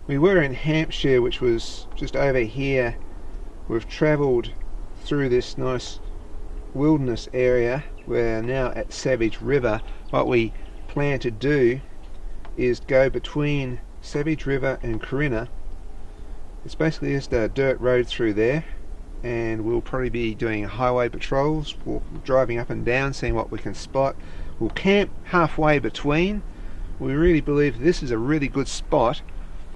We were in Hampshire, which was just over here. We've travelled through this nice wilderness area. We're now at Savage River. What we plan to do is go between Savage River and Corinna. It's basically just a dirt road through there, and we'll probably be doing highway patrols, driving up and down, seeing what we can spot. We'll camp halfway between. We really believe this is a really good spot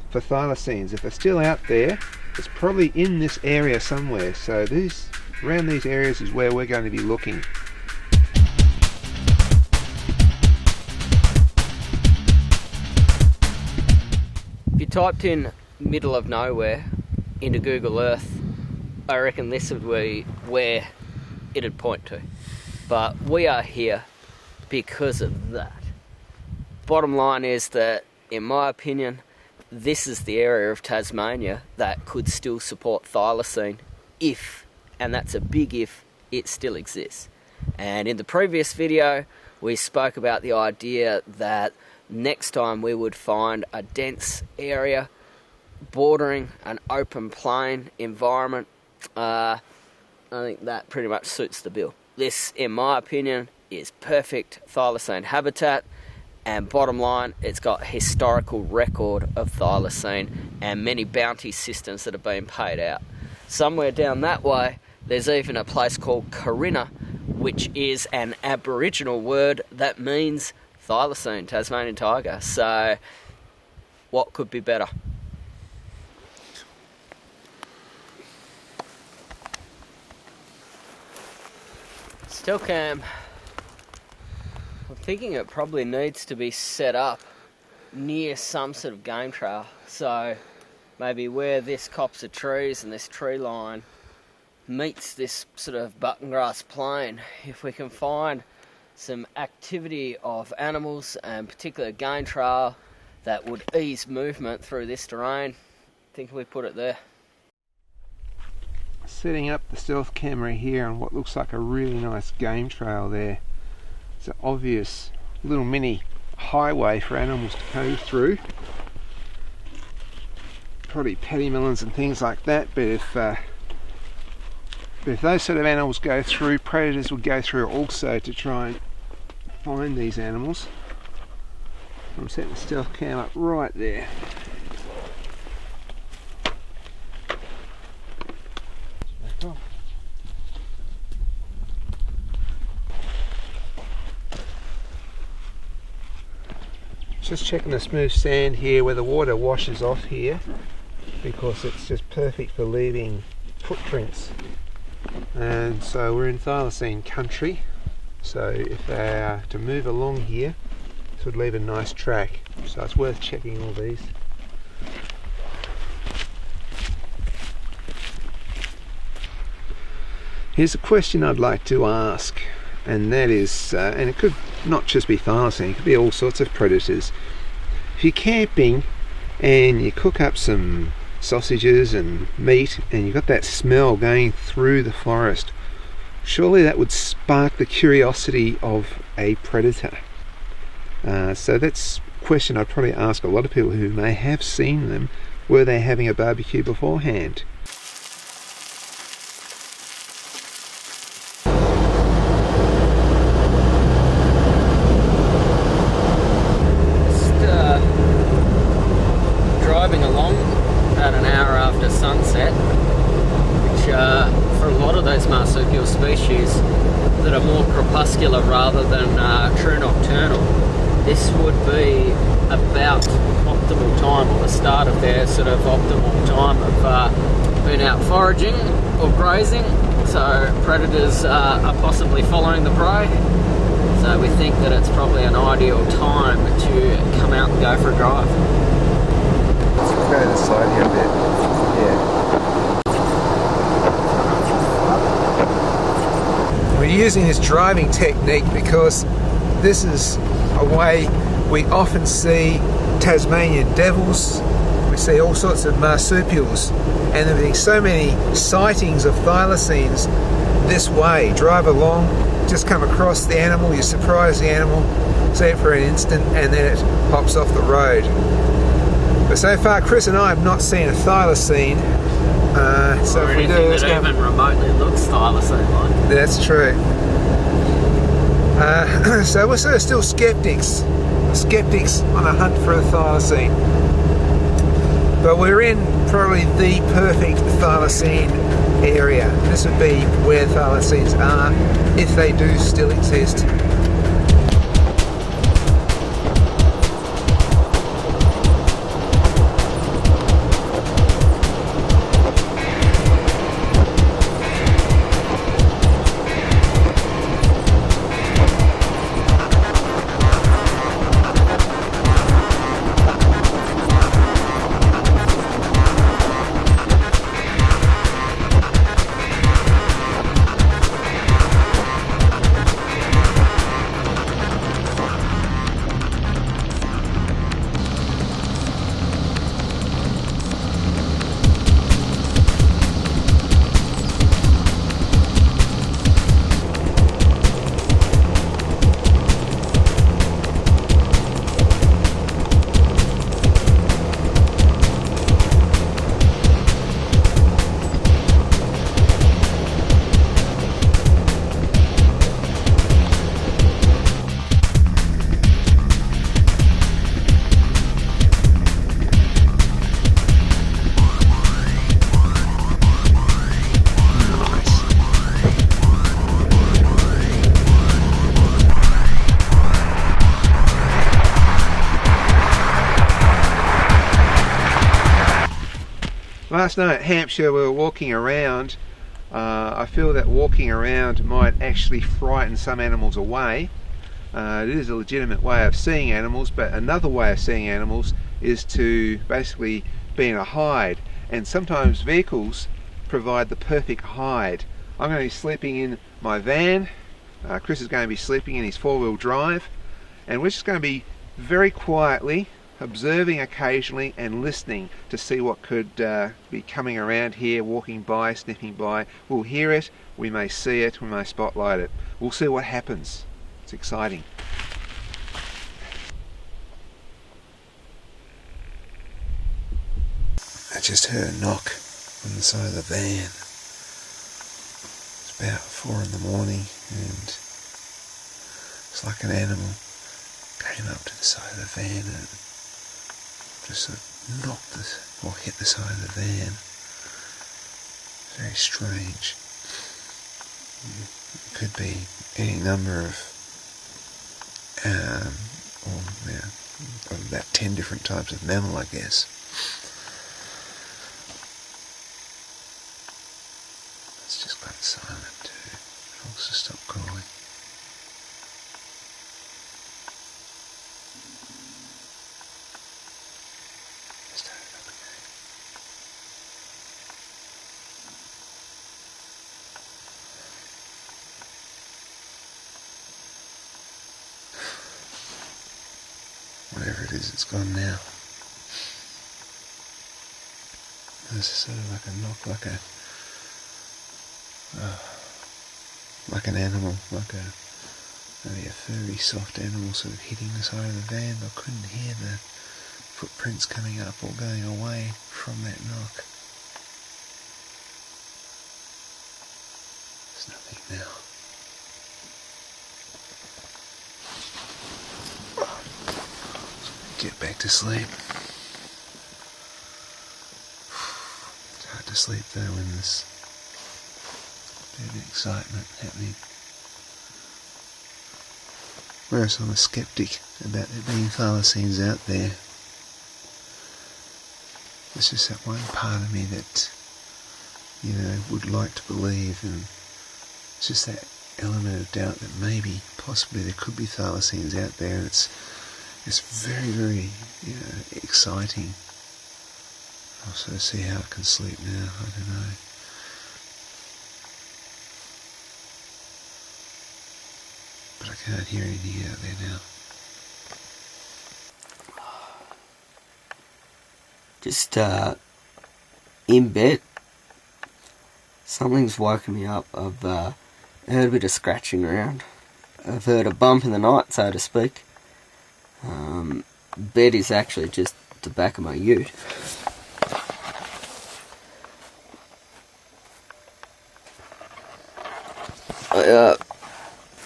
for thylacines. If they're still out there, it's probably in this area somewhere. So around these areas is where we're going to be looking. If you typed in middle of nowhere into Google Earth, I reckon this would be where it'd point to. But we are here because of that. Bottom line is that, in my opinion, this is the area of Tasmania that could still support thylacine if, and that's a big if, it still exists. And in the previous video, we spoke about the idea that next time we would find a dense area bordering an open plain environment. I think that pretty much suits the bill. This, in my opinion, is perfect thylacine habitat. And bottom line, it's got historical record of thylacine and many bounty systems that have been paid out. Somewhere down that way, there's even a place called Corinna, which is an Aboriginal word that means thylacine, Tasmanian tiger. So, what could be better? Still cam. I'm thinking it probably needs to be set up near some sort of game trail. So maybe where this copse of trees and this tree line meets this sort of button grass plain, if we can find some activity of animals and particular game trail that would ease movement through this terrain, I think we put it there. Setting up the stealth camera here on what looks like a really nice game trail there. It's an obvious little mini highway for animals to go through. Probably paddy melons and things like that, but if those sort of animals go through, predators will go through also to try and find these animals. I'm setting the stealth cam up right there. Just checking the smooth sand here where the water washes off here, because it's just perfect for leaving footprints. And so we're in thylacine country, so if they are to move along here, this would leave a nice track, so it's worth checking all these. Here's a question I'd like to ask, and that is, and it could not just be thylacine, it could be all sorts of predators. If you're camping and you cook up some sausages and meat and you've got that smell going through the forest, surely that would spark the curiosity of a predator. So that's a question I'd probably ask a lot of people who may have seen them. Were they having a barbecue beforehand? Driving along about an hour after sunset, which for a lot of those marsupial species that are more crepuscular rather than true nocturnal, this would be about optimal time, or the start of their sort of optimal time of being out foraging or grazing. So predators are possibly following the prey. So we think that it's probably an ideal time to come out and go for a drive. Let's go to the side here a bit. Yeah. We're using this driving technique because this is a way we often see Tasmanian devils, we see all sorts of marsupials, and there have been so many sightings of thylacines this way. Drive along, just come across the animal, you surprise the animal, see it for an instant, and then it pops off the road. But so far Chris and I have not seen a thylacine. So or if we do, anything that even remotely looks thylacine-like. That's true. So we're sort of still skeptics on a hunt for a thylacine. But we're in probably the perfect thylacine area. This would be where thylacines are, if they do still exist. Last night at Hampshire we were walking around. I feel that walking around might actually frighten some animals away. It is a legitimate way of seeing animals, but another way of seeing animals is to basically be in a hide, and sometimes vehicles provide the perfect hide. I'm going to be sleeping in my van, Chris is going to be sleeping in his four-wheel drive, and we're just going to be very quietly observing occasionally and listening to see what could be coming around here, walking by, sniffing by. We'll hear it, we may see it, we may spotlight it. We'll see what happens. It's exciting. I just heard a knock on the side of the van. It's about 4 in the morning and it's like an animal came up to the side of the van and just sort of knocked or hit the side of the van. Very strange. It could be any number of about 10 different types of mammal, I guess. It's just got silent too. It also stopped calling. Started up again. Whatever it is, it's gone now. There's sort of like a knock, like an animal, maybe a furry, soft animal sort of hitting the side of the van, but I couldn't hear the footprints coming up or going away from that knock. There's nothing now. Get back to sleep. It's hard to sleep though when there's a bit of excitement happening. Whereas I'm a skeptic about there being thylacines out there. There's just that one part of me that, would like to believe, and it's just that element of doubt that maybe, possibly there could be thylacines out there, and it's very, very, exciting. I'll sort of see how I can sleep now, I don't know. But I can't hear anything out there now. Just in bed. Something's woken me up. I've heard a bit of scratching around. I've heard a bump in the night, so to speak. Bed is actually just the back of my ute. I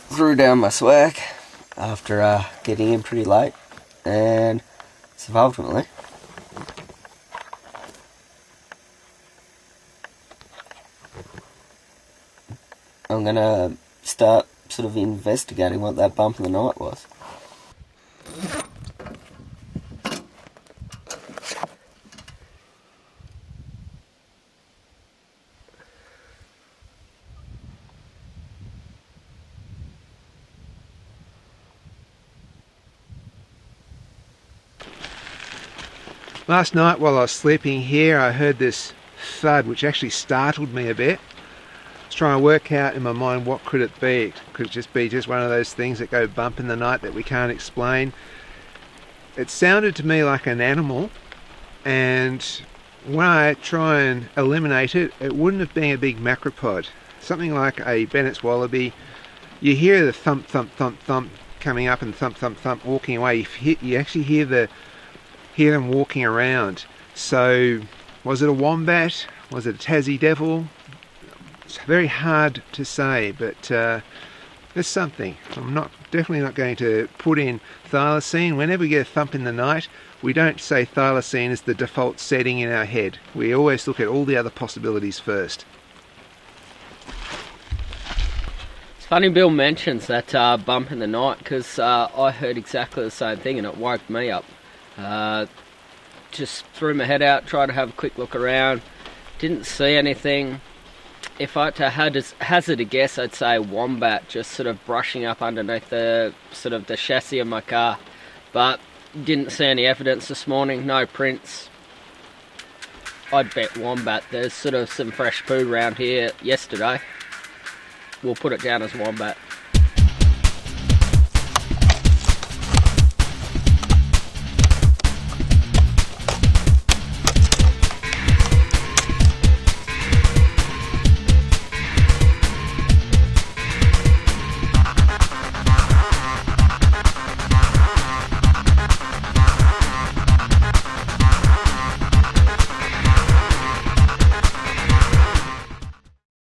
threw down my swag after getting in pretty late, and so ultimately I'm gonna start sort of investigating what that bump in the night was. Last night while I was sleeping here, I heard this thud which actually startled me a bit. I was trying to work out in my mind what could it be. It could just be just one of those things that go bump in the night that we can't explain. It sounded to me like an animal, and when I try and eliminate it, it wouldn't have been a big macropod. Something like a Bennett's wallaby. You hear the thump, thump, thump, thump coming up and thump, thump, thump walking away. You actually hear them walking around. So was it a wombat? Was it a Tassie devil? It's very hard to say, but there's something. I'm definitely not going to put in thylacine. Whenever we get a thump in the night, we don't say thylacine is the default setting in our head. We always look at all the other possibilities first. It's funny Bill mentions that bump in the night, because I heard exactly the same thing and it woke me up. Just threw my head out, tried to have a quick look around, didn't see anything. If I had to hazard a guess, I'd say wombat, just sort of brushing up underneath the chassis of my car, but didn't see any evidence this morning, no prints. I'd bet wombat. There's sort of some fresh poo around here yesterday. We'll put it down as wombat.